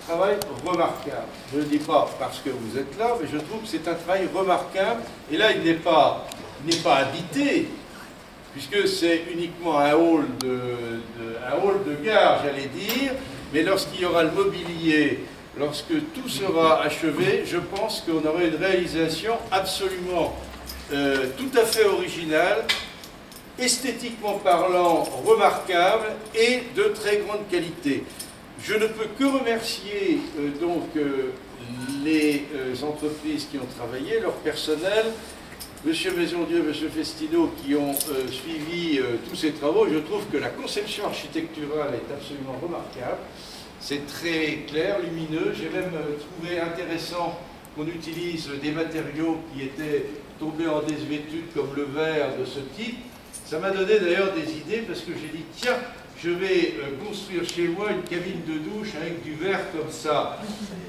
travail remarquable. Je ne le dis pas parce que vous êtes là, mais je trouve que c'est un travail remarquable. Et là, il n'est pas habité, puisque c'est uniquement un hall de gare, j'allais dire, mais lorsqu'il y aura le mobilier, lorsque tout sera achevé, je pense qu'on aura une réalisation absolument tout à fait originale, esthétiquement parlant, remarquable et de très grande qualité. Je ne peux que remercier les entreprises qui ont travaillé, leur personnel, M. Maisondieu, M. Festino, qui ont suivi tous ces travaux. Je trouve que la conception architecturale est absolument remarquable. C'est très clair, lumineux. J'ai même trouvé intéressant qu'on utilise des matériaux qui étaient tombés en désuétude, comme le verre de ce type. Ça m'a donné d'ailleurs des idées, parce que j'ai dit, tiens, je vais construire chez moi une cabine de douche avec du verre comme ça.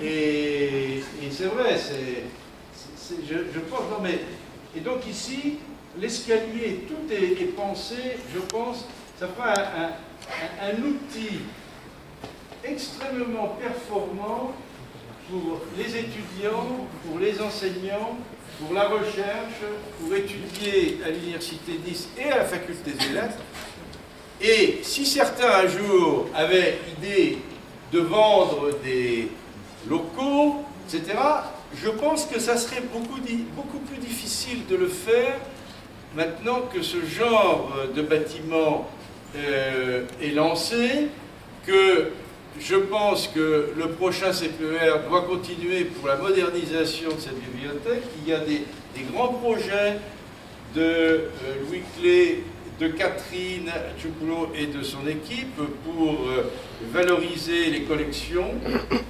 Et c'est vrai, je pense, non mais... Et donc ici, l'escalier, tout est pensé, je pense, ça fera un outil extrêmement performant pour les étudiants, pour les enseignants, pour la recherche, pour étudier à l'Université de Nice et à la Faculté des Lettres. Et si certains un jour avaient idée de vendre des locaux, etc., je pense que ça serait beaucoup plus difficile de le faire maintenant que ce genre de bâtiment est lancé, que je pense que le prochain CPER doit continuer pour la modernisation de cette bibliothèque. Il y a des grands projets de Louis Clé, de Catherine Tchoukoulou et de son équipe pour valoriser les collections,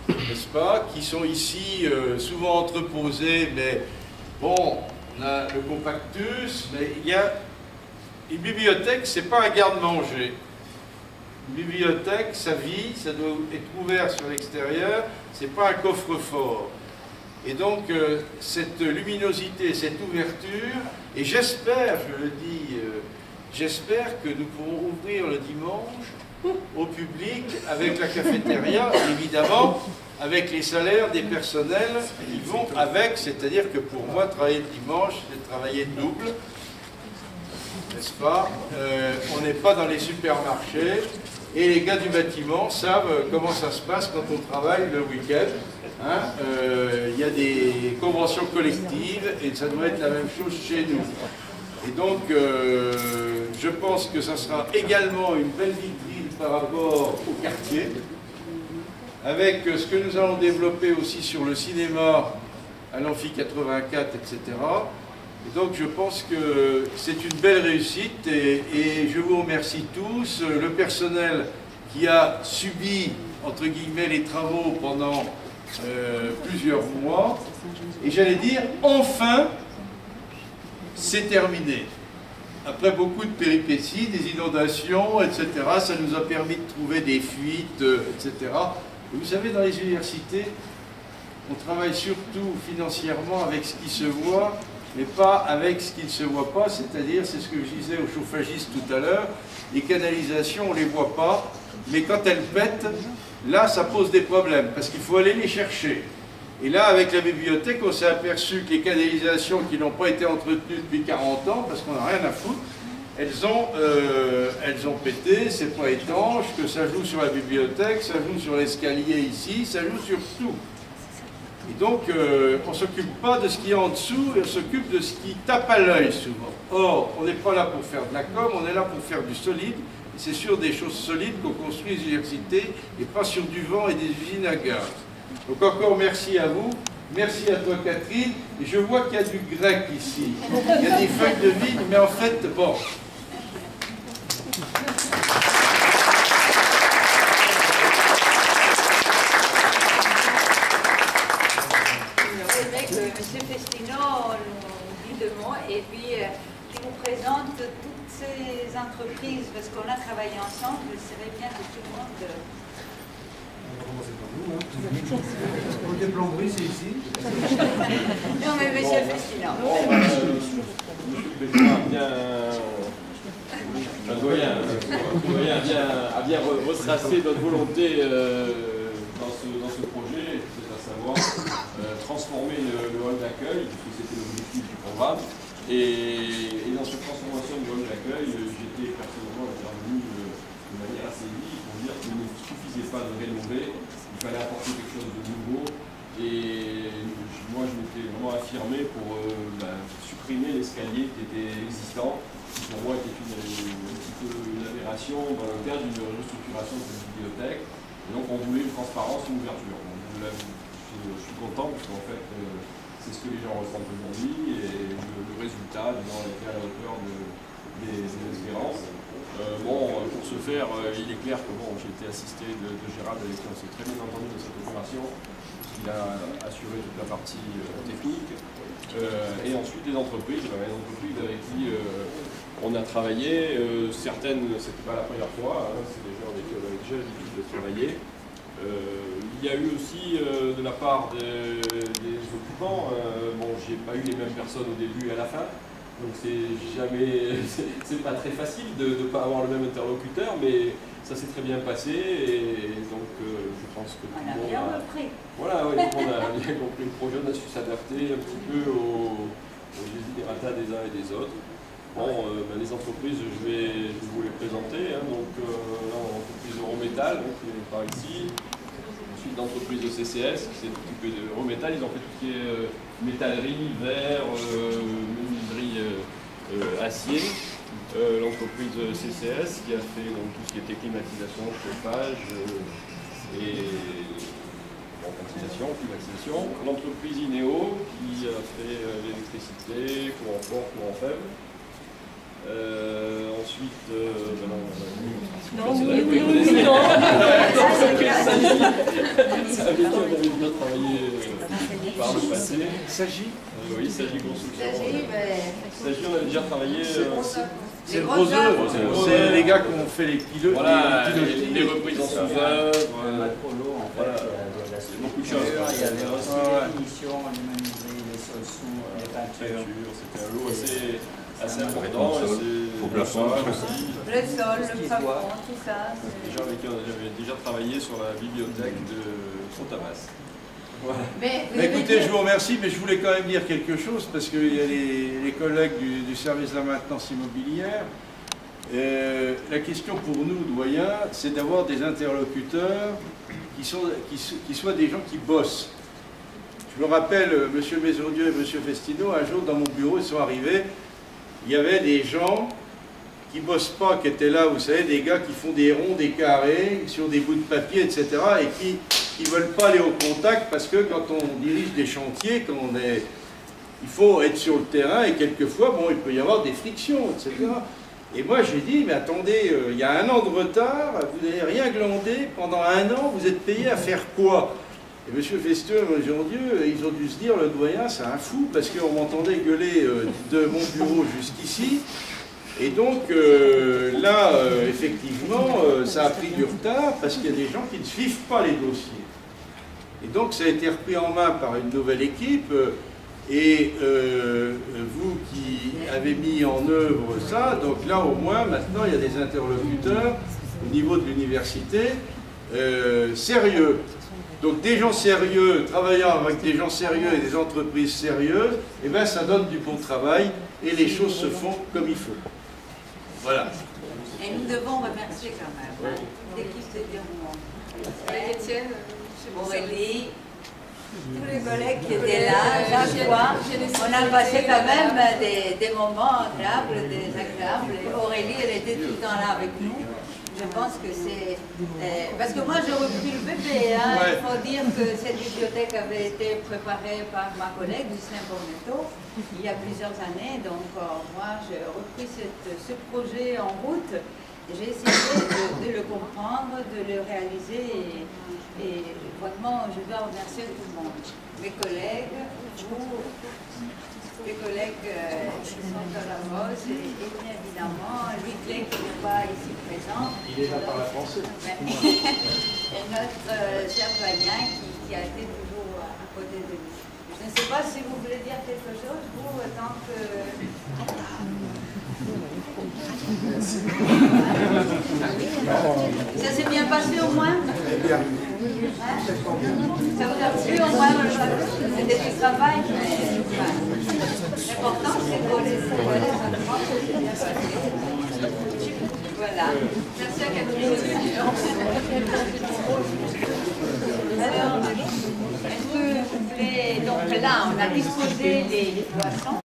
n'est-ce pas, qui sont ici souvent entreposées, mais bon, on a le compactus, mais il y a une bibliothèque, c'est pas un garde-manger. Une bibliothèque, ça vit, ça doit être ouvert sur l'extérieur, c'est pas un coffre-fort. Et donc, cette luminosité, cette ouverture, et j'espère, je le dis, j'espère que nous pourrons ouvrir le dimanche au public avec la cafétéria, évidemment, avec les salaires des personnels qui vont avec, c'est-à-dire que pour moi, travailler le dimanche, c'est travailler double, n'est-ce pas? On n'est pas dans les supermarchés, et les gars du bâtiment savent comment ça se passe quand on travaille le week-end. Hein, y a des conventions collectives, et ça doit être la même chose chez nous. Et donc, je pense que ça sera également une belle vitrine par rapport au quartier, avec ce que nous allons développer aussi sur le cinéma à l'Amphi 84, etc. Et donc, je pense que c'est une belle réussite, et je vous remercie tous. Le personnel qui a subi, entre guillemets, les travaux pendant plusieurs mois, et j'allais dire, enfin, c'est terminé. Après beaucoup de péripéties, des inondations, etc., ça nous a permis de trouver des fuites, etc. Et vous savez, dans les universités, on travaille surtout financièrement avec ce qui se voit, mais pas avec ce qui ne se voit pas, c'est-à-dire, c'est ce que je disais aux chauffagistes tout à l'heure, les canalisations, on ne les voit pas, mais quand elles pètent, là, ça pose des problèmes, parce qu'il faut aller les chercher. Et là, avec la bibliothèque, on s'est aperçu que les canalisations qui n'ont pas été entretenues depuis 40 ans, parce qu'on n'a rien à foutre, elles ont pété, c'est pas étanche, que ça joue sur la bibliothèque, ça joue sur l'escalier ici, ça joue sur tout. Et donc, on ne s'occupe pas de ce qui est en dessous, on s'occupe de ce qui tape à l'œil souvent. Or, on n'est pas là pour faire de la com, on est là pour faire du solide. Et c'est sur des choses solides qu'on construit les universités, et pas sur du vent et des usines à gaz. Donc encore merci à vous, merci à toi Catherine, et je vois qu'il y a du grec ici, il y a des feuilles de vigne, mais en fait, bon. Monsieur Festino nous dit deux mots, et puis qui vous présente toutes ces entreprises, parce qu'on a travaillé ensemble, il serait bien que tout le monde... Côté plomberie, c'est ici. Non, mais monsieur Festino. Un doyen a bien retracé notre volonté dans ce projet. transformer le hall d'accueil, puisque c'était l'objectif du programme. Et dans cette transformation du hall d'accueil, j'étais personnellement intervenu de manière assez vive pour dire qu'il ne suffisait pas de rénover, il fallait apporter quelque chose de nouveau. Et moi, je m'étais vraiment affirmé pour supprimer l'escalier qui était existant, qui pour moi était un petit peu une aberration dans le cadre d'une restructuration de cette bibliothèque. Et donc, on voulait une transparence, une ouverture. Je suis content parce qu'en fait, c'est ce que les gens ressentent aujourd'hui et le résultat, disons, était à la hauteur des espérances. Pour ce faire, il est clair que j'ai été assisté de Gérald avec qui on s'est très bien entendu dans cette opération. Il a assuré toute la partie technique. Et ensuite, les entreprises avec qui on a travaillé. Certaines, c'était pas la première fois, hein, c'est des gens avec qui on avait déjà l'habitude de travailler. Il y a eu aussi de la part des occupants, j'ai pas eu les mêmes personnes au début et à la fin. Donc c'est pas très facile de ne pas avoir le même interlocuteur, mais ça s'est très bien passé et donc je pense que tout le monde bien compris. Voilà, oui, tout le monde a bien compris le projet, on a su s'adapter un petit peu aux desiderata des uns et des autres. Les entreprises, je vais vous les présenter. Hein, donc l'entreprise Eurométal, qui est par ici. Ensuite l'entreprise de CCS, qui s'est occupée de Eurométal, ils ont fait tout ce qui est métallerie, verre, menuiserie, acier. L'entreprise CCS qui a fait donc, tout ce qui était climatisation, chauffage et climatisation. L'entreprise INEO qui a fait l'électricité, courant fort, courant faible. Ensuite, on avait bien travaillé par le passé. S'agit oui, S'agit Construction. S'agit, on avait déjà travaillé. C'est le gros œuvre, c'est les gars qui ont fait les pilotes. Voilà, les reprises en sous-œuvre. Voilà, c'est beaucoup de choses. Il y avait aussi les finitions, les menuiseries, les sols sourds, les peintures. C'était un lot assez important. Au plafond aussi. Le sol, le plafond, tout ça. Des gens avec qui j'avais déjà travaillé sur la bibliothèque de Saint-Thomas. Voilà. Mais Écoutez, je vous remercie, mais je voulais quand même dire quelque chose, parce qu'il y a les collègues du service de la maintenance immobilière. La question pour nous, doyens, c'est d'avoir des interlocuteurs qui soient des gens qui bossent. Je me rappelle, M. Maisondieu et M. Festino, un jour dans mon bureau, ils sont arrivés, il y avait des gens qui ne bossent pas, qui étaient là, vous savez, des gars qui font des ronds, des carrés, sur des bouts de papier, etc., et qui ne veulent pas aller au contact, parce que quand on dirige des chantiers, il faut être sur le terrain, et quelquefois, il peut y avoir des frictions, etc. Et moi, j'ai dit, mais attendez, il y a 1 an de retard, vous n'avez rien glandé, pendant 1 an, vous êtes payé à faire quoi? Et M. Festieux et M. Dieu, ils ont dû se dire, le doyen, c'est un fou, parce qu'on m'entendait gueuler de mon bureau jusqu'ici. Et donc, là, effectivement, ça a pris du retard, parce qu'il y a des gens qui ne suivent pas les dossiers. Et donc, ça a été repris en main par une nouvelle équipe. Et vous qui avez mis en œuvre ça, donc là au moins maintenant il y a des interlocuteurs au niveau de l'université sérieux. Donc des gens sérieux, travaillant avec des gens sérieux et des entreprises sérieuses, et bien ça donne du bon travail et les choses se font comme il faut. Voilà. Et nous devons remercier quand même l'équipe de déroulement. Étienne, Aurélie, tous les collègues qui étaient là, chaque fois, on a passé quand même des moments agréables, désagréables. Aurélie, elle était tout le temps là avec nous. Je pense que c'est... parce que moi, j'ai repris le bébé. Hein. Il faut dire que cette bibliothèque avait été préparée par ma collègue, Lucien Bornetto, il y a plusieurs années. Donc, moi, j'ai repris ce projet en route. J'ai essayé de le comprendre, de le réaliser. Et vraiment, je dois remercier tout le monde. Mes collègues, vous, les collègues qui sont dans la Rose, et bien évidemment, Louis Clé qui n'est pas ici présent. Il est là par la pensée. Et notre cher doyen qui a été toujours à côté de nous. Je ne sais pas si vous voulez dire quelque chose, vous, tant que... Ça s'est bien passé au moins? Bien. Ça vous a plu? plus au moins, c'était du travail, mais l'important c'est qu'on les voilà. Merci à Catherine. Alors, est-ce que vous voulez... Donc là, on a disposé les boissons.